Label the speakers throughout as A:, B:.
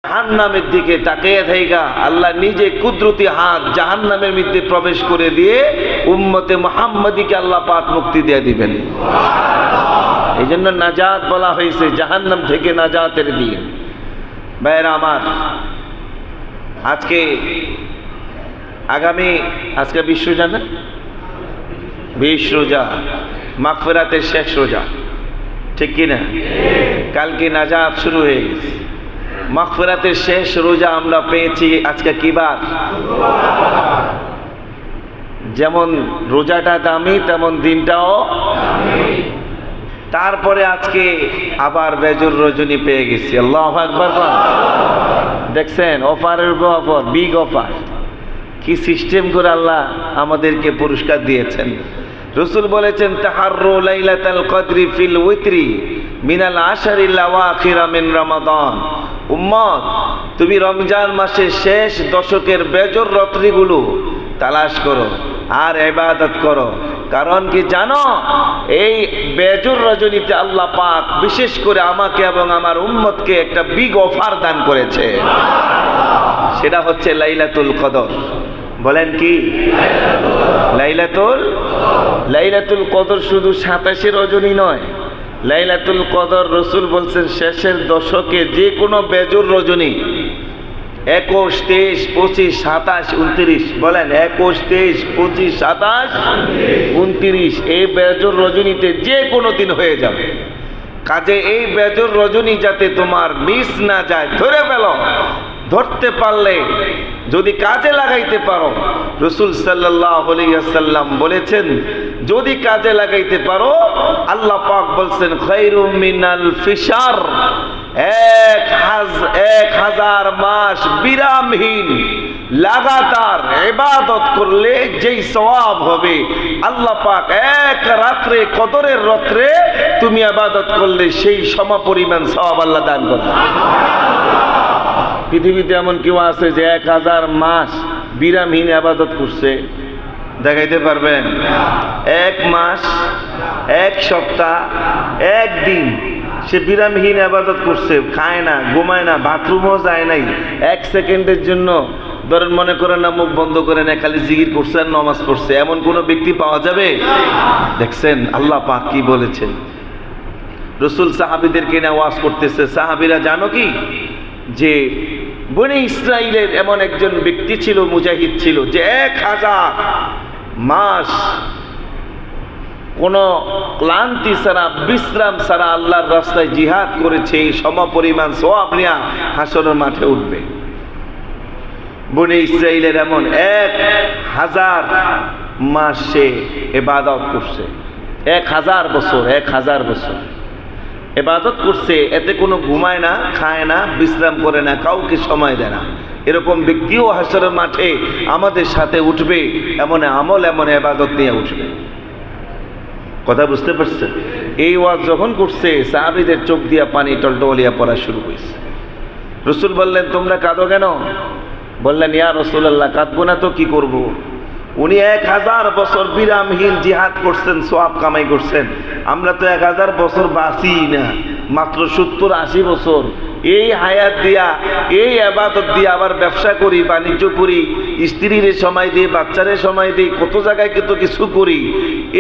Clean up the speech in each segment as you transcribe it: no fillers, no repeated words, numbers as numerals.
A: জাহান্নামের দিকে তাকিয়ে থাইকা আল্লাহ নিজে কুদরতি হাত জাহান্নামের মধ্যে প্রবেশ করে দিয়ে উম্মতে মুহাম্মাদীকে আল্লাহ পাক মুক্তি দিয়ে দিবেন। এই জন্য নাজাত বলা হয়েছে, জাহান্নাম থেকে নাজাতের দিন। ভাইয়েরা আমার, আজকে বিশ্ব রোজা, 20 রোজা, মাগফিরাতের শেষ রোজা, ঠিক কিনা? কালকে নাজাত শুরু হয়ে গেছে, মাগফিরাতের শেষ রোজা আমরা পেয়েছি। আজকে কি বার? যেমন রোজাটা দামি তেমন দিনটাও দামি। তারপরে আজকে আবার বেজর রজনী পেয়ে গেছি। আল্লাহু আকবার। দেখছেন, অফারের উপর অফার, বিগ অফার। কি সিস্টেম করে আল্লাহ আমাদেরকে পুরস্কার দিয়েছেন। রাসূল বলেছেন, তাহাররু লাইলাতাল কদরি ফিল উইতরি মিনাল আশারিল আওয়াখির মিন রমাদান। উম্মত, তুমি রমজান মাসের শেষ দশকের বেজর রাত্রিগুলো তালাশ করো আর ইবাদত করো। কারণ কি জানো, এই বেজর রজনীতে আল্লাহ পাক বিশেষ করে আমাকে এবং আমার উম্মতকে একটা বিগ অফার দান করেছে। সেটা হচ্ছে লাইলাতুল কদর। বলেন কি? লাইলাতুল কদর শুধু 27 রজনী নয়, লাইলাতুল কদর রাসূল বলছেন শেষের দশকে যে কোনো বেজর রজনী, 21, 23, 25, 27, 29। বলেন 21, 23, 25, 27, 29। এই বেজর রজনীতে যে কোনো দিন হয়ে যাবে। কাজে এই বেজর রজনী যাতে তোমার মিস না যায়, ধরে ফেলো। ধরতে পারলে যদি কাজে লাগাইতে পারো, রাসূল সাল্লাল্লাহু আলাইহি ওয়াসাল্লাম বলেছেন, যদি কাজে লাগাইতে পারো, আল্লাহ পাক বলছেন খায়রুম মিনাল ফিশার, 1000 মাস বিরামহীন লাগাতার ইবাদত করলে যেই সওয়াব হবে, আল্লাহ পাক এক রাত্রে, কদরের রাত্রে তুমি ইবাদত করলে সেই সমপরিমাণ সওয়াব আল্লাহ দান করবে। পৃথিবীতে এমন কেউ আছে যে 1000 মাস বিরামহীন ইবাদত করছে? দেখাইতে পারবেন? 1 মাস, 1 সপ্তাহ, 1 দিন সে বিরামহীন ইবাদত করছে, খায় না, ঘুমায় না, বাথরুমও যায় নাই, 1 সেকেন্ডের জন্য ধরেন মনে করেন না, মুখ বন্ধ করে না, খালি জিকির করছে আর নামাজ পড়ছে, এমন কোন ব্যক্তি পাওয়া যাবে? দেখছেন আল্লাহ পাক কি বলেছেন। রাসূল সাহাবীদেরকে নিয়ে ওয়াজ করতেছে, সাহাবীরা জানো কি যে বনি ইসরাইলের এমন একজন ব্যক্তি ছিল, মুজাহিদ ছিল, যে 1000 মাস কোন ক্লান্তি ছাড়া, বিশ্রাম ছাড়া আল্লাহর রাস্তায় জিহাদ করেছে। এই সমপরিমাণ সওয়াব নিয়ে হাসরের মাঠে উঠবে। বনি ইসরাইলের এমন 1000 মাস সে ইবাদত করছে, 1000 বছর, 1000 বছর ইবাদত করছে। এতে কোনো ঘুমায় না, খায় না, বিশ্রাম করে না, কাউকে সময় দেয় না। এরকম ব্যক্তিও হাসরের মাঠে আমাদের সাথে উঠবে, এমন আমল, এমন ইবাদত নিয়ে উঠবে। কথা বুঝতে পারছেন? এই ওয়াজ যখন করছে, সাহাবীদের চোখ দিয়া পানি টলটলিয়া পড়া শুরু হয়েছে। রাসূল বললেন, তোমরা কাঁদো কেন? বললেন, ইয়া রাসূলুল্লাহ, কাঁদবো না তো কি করব? উনি 1000 বছর বিরামহীন জিহাদ করছেন, সওয়াব কামাই করছেন। আমরা তো 1000 বছর বাঁচি না, মাত্র 70-80 বছর। এই হায়াত দিয়া, এই ইবাদত দিয়া আবার ব্যবসা করি, বাণিজ্য করি, স্ত্রীর সময় দিই, বাচ্চারে সময় দিই, কত জায়গায় কিন্তু কিছু করি।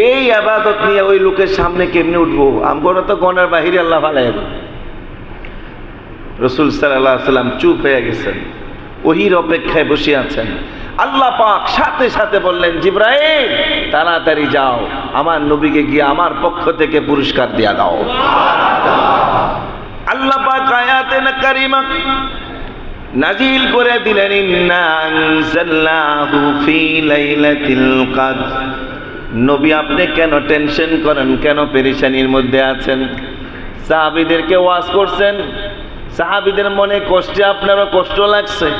A: এই ইবাদত নিয়ে ওই লোকের সামনে কেমনে উঠবো? আমরা তো গণার বাহিরে আল্লাহ ফালাই দেব। রাসূল সাল্লাল্লাহু আলাইহি ওয়াসাল্লাম চুপ হয়ে গেছেন, ওহির অপেক্ষায় বসে আছেন। আল্লাহ পাক সাথে সাথে বললেন, জিবরাইল তাড়াতাড়ি যাও, আমার নবীকে গিয়ে আমার পক্ষ থেকে পুরস্কার দিয়া দাও। আল্লাহ পাক আয়াতে কারিমা নাজিল করে দিলেন, ইন্না আনজালনাহু ফি লাইলাতিল কদর। নবী, আপনি কেন টেনশন করেন, কেন পেরেশানির মধ্যে আছেন? সাহাবীদেরকে ওয়াজ করছেন, সাহাবীদের মনে কষ্টে আপনারও কষ্ট লাগছে।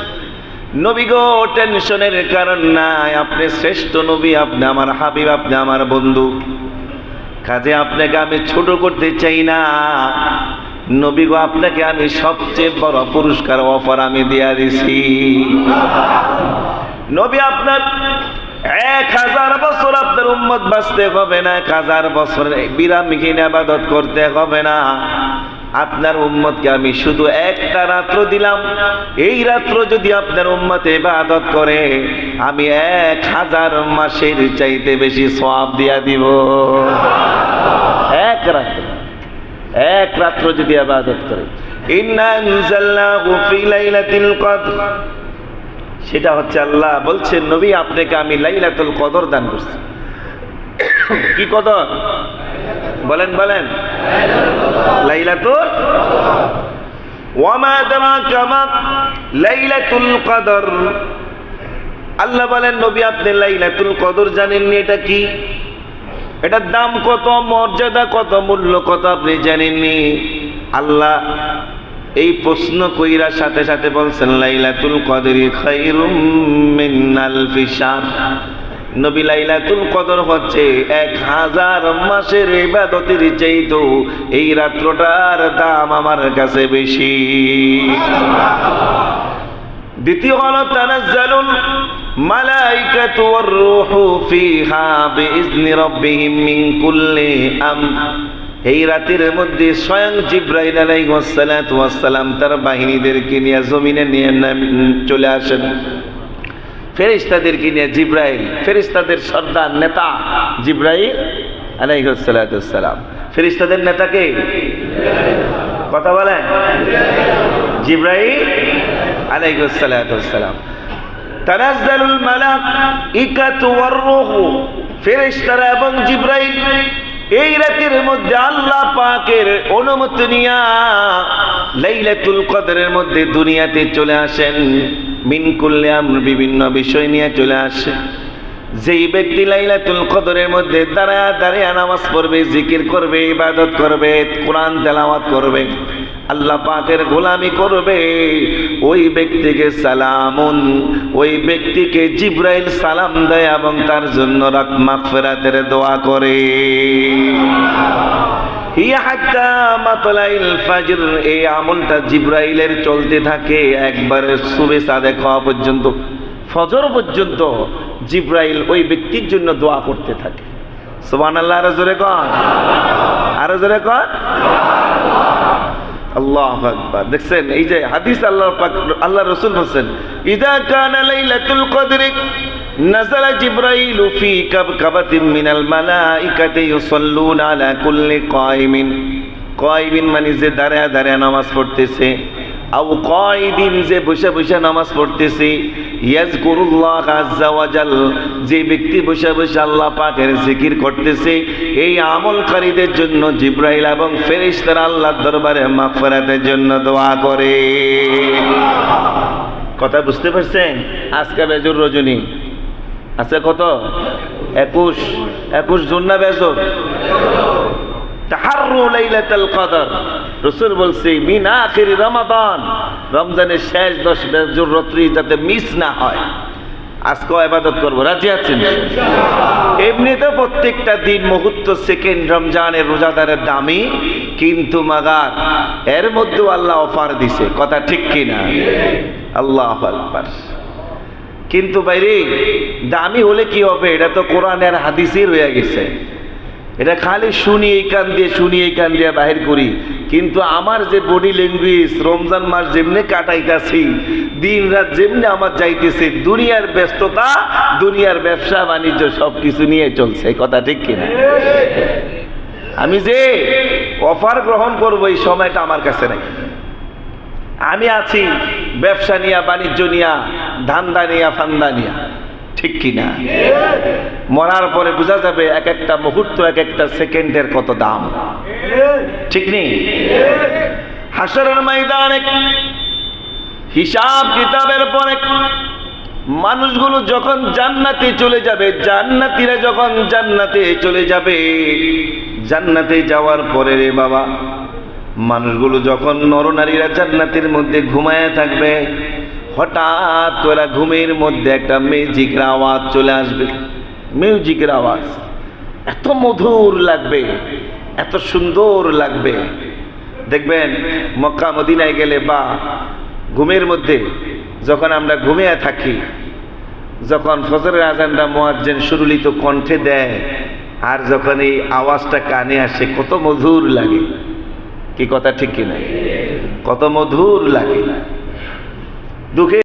A: নবী গো, টেনশনের কারণ নাই, আপনি শ্রেষ্ঠ নবী, আপনি আমার হাবিব, আপনি আমার বন্ধু। কাজে আপনাকে আমি ছোট করতে চাই না। নবী গো, আপনাকে আমি সবচেয়ে বড় পুরস্কার অফার আমি দিয়া দিছি। নবী, আপনার 1000 বছর আপনার উম্মত বাঁচতে হবে না, 1000 বছর বিরামহীন ইবাদত করতে হবে না। আপনার উম্মতকে আমি শুধু একটা রাত্র দিলাম, এই রাত্র যদি আপনার উম্মত ইবাদত করে আমি 1000 মাসের চাইতে বেশি সওয়াব দিয়া দিব। এক রাত্র যদি ইবাদত করে। ইন্না আনজালনাহু ফি লাইলাতিল কদর, সেটা হচ্ছে আল্লাহ বলছেন নবী আপনাকে আমি লাইলাতুল কদর দান করছি। কি কদর বলেন বলেন? লাইলাতুল ওয়া মা আদরাকা মা লাইলাতুল কদর। আল্লাহ বলেন নবী আপনি লাইলাতুল কদর জানেননি, এটা কি, এটার দাম কত, মর্যাদা কত, মূল্য কত আপনি জানেননি? আল্লাহ এই প্রশ্ন কইরা সাথে সাথে বলছেন লাইলাতুল কদরি খায়রুম মিন আলফি শাহর। নবী লাইলাতুল কদর হচ্ছে 1000 মাসের ইবাদতের চাইতো এই রাত্রটার দাম আমার কাছে বেশি। দ্বিতীয় হলো তানাজ্জালুল মালাইকাতু ওয়ার রূহু ফিহা বিইজনি রাব্বিহিম মিন কুল্লি আমর। এই রাতের মধ্যে স্বয়ং জিবরাইল আলাইহিস সালাতু ওয়াস সালাম তার বাহিনীদেরকে নিয়ে জমিনে নিয়ে চলে আসেন। ফেরেশতাদেরকে নিয়ে জিবরাইল, ফেরেশতাদের সর্দার নেতা জিবরাইল আলাইহিস সালাতু ওয়াস সালাম। ফেরেশতাদের নেতা কে? কথা বলেন। জিবরাইল আলাইহিস সালাতু ওয়াস সালাম। তানাজ্জালুল মালাইকাতু ওয়ার রূহু, ফেরেশতারা এবং জিবরাইল এই রাতের মধ্যে আল্লাহ পাকের অনুমতি নিয়া লাইলাতুল কদরের মধ্যে দুনিয়াতে চলে আসেন। মিন কুল্লি আমর, বিভিন্ন বিষয় নিয়ে চলে আসে। যেই ব্যক্তি লাইলাতুল কদরের মধ্যে দাঁড়ায়া দাঁড়ায়া নামাজ পড়বে, জিকির করবে, ইবাদত করবে, কোরআন তেলাওয়াত করবে, আল্লাহ পাকের গোলামি করবে, ওই ব্যক্তিকে সালামুন, ওই ব্যক্তিকে জিবরাইল সালাম দেয় এবং তার জন্য মাগফিরাতের দোয়া করে। হিয়া হাত্তা মাতলাইল ফাজর, এই আমলটা জিবরাইলের চলতে থাকে একবারে সুবে সাদেক হওয়া পর্যন্ত, ফজর পর্যন্ত জিবরাইল ওই ব্যক্তির জন্য দোয়া করতে থাকে। সুবহানাল্লাহ, আরো জোরে কর, আরো জোরে কর। আল্লাহু আকবার। দেখছেন এই যে হাদিস আল্লাহ রাসূল বলেন ইযা কানা লাইলাতুল কদরি নাযালা জিবরাইলু ফি কাবকাবাতিন মিনাল মালাইকাতি ইউসাল্লুনা আলা কুল্লি কায়িমিন। কায়িমিন মানে যে দাঁড়ায় দাঁড়ায় নামাজ পড়তেছে, আও কায়িদিন যে বসে বসে নামাজ পড়তেছে, ইয়াজকুরুল্লাহ আযজা ওয়া জাল যে ব্যক্তি বসে বসে আল্লাহ পাকের জিকির করতেছে, এই আমলকারীদের জন্য জিবরাইল এবং ফেরেশতারা আল্লাহর দরবারে মাগফিরাতের জন্য দোয়া করে। কথা বুঝতে পারছেন? আজকে বেজর রজনী আছে কত? 21 জুন না বেজর? তাহাররু লাইলাতুল কদর, রাসূল বলছে মিন আখির রমাদান, রমজানের শেষ 10 বেজর রাত্রি যাতে মিস না হয়। আজকেও ইবাদত করব, রাজি আছেন? এমনিতে প্রত্যেকটা দিন, মুহূর্ত, সেকেন্ড রমজানের রোজাদারের দামি, কিন্তু মাগার এর মধ্যেও আল্লাহ অফার দিছে। কথা ঠিক কিনা? আল্লাহু আকবার। কিন্তু বাইরে দামি হলে কি হবে? এটা তো কোরআনের হাদিসই রয়ে গেছে। এটা খালি শুনি এই কান দিয়ে, শুনি এই কান দিয়ে বাহির করি, কিন্তু আমার যে বডি ল্যাঙ্গুয়েজ, রমজান মাস যেমনি কাটাইতেছি, দিন রাত যেমনি আমার যাইতেছে, দুনিয়ার ব্যস্ততা, দুনিয়ার ব্যবসা বাণিজ্য সবকিছু নিয়ে চলছে। কথা ঠিক কিনা? আমি যে অফার গ্রহণ করবো এই সময়টা আমার কাছে নাই। আমি আছি ব্যবসা নিয়া, বাণিজ্য নিয়া, ধান্দা নিয়া, ফান্দা নিয়া। ঠিক কিনা? মরার পরে বোঝা যাবে এক একটা মুহূর্ত, এক একটা সেকেন্ডের কত দাম। ঠিক নেই? হাসরের ময়দানে হিসাব কিতাবের পরে মানুষগুলো যখন জান্নাতে চলে যাবে, জান্নাতীরা যখন জান্নাতে চলে যাবে, জান্নাতে যাওয়ার পরে রে বাবা, মানুষগুলো যখন নরনারীরা জান্নাতের মধ্যে ঘুমায় থাকবে, হঠাৎ করে ঘুমের মধ্যে একটা মিউজিকের আওয়াজ চলে আসবে। মিউজিকের আওয়াজ এত মধুর লাগবে, এত সুন্দর লাগবে। দেখবেন মক্কা মদিনায় গেলে বা ঘুমের মধ্যে যখন আমরা ঘুমিয়ে থাকি, যখন ফজরের আজানটা মুয়াজ্জিন সুরলিত কণ্ঠে দেয়, আর যখন এই আওয়াজটা কানে আসে কত মধুর লাগে। কি কথা ঠিক কিনা? কত মধুর লাগে। দুঃখে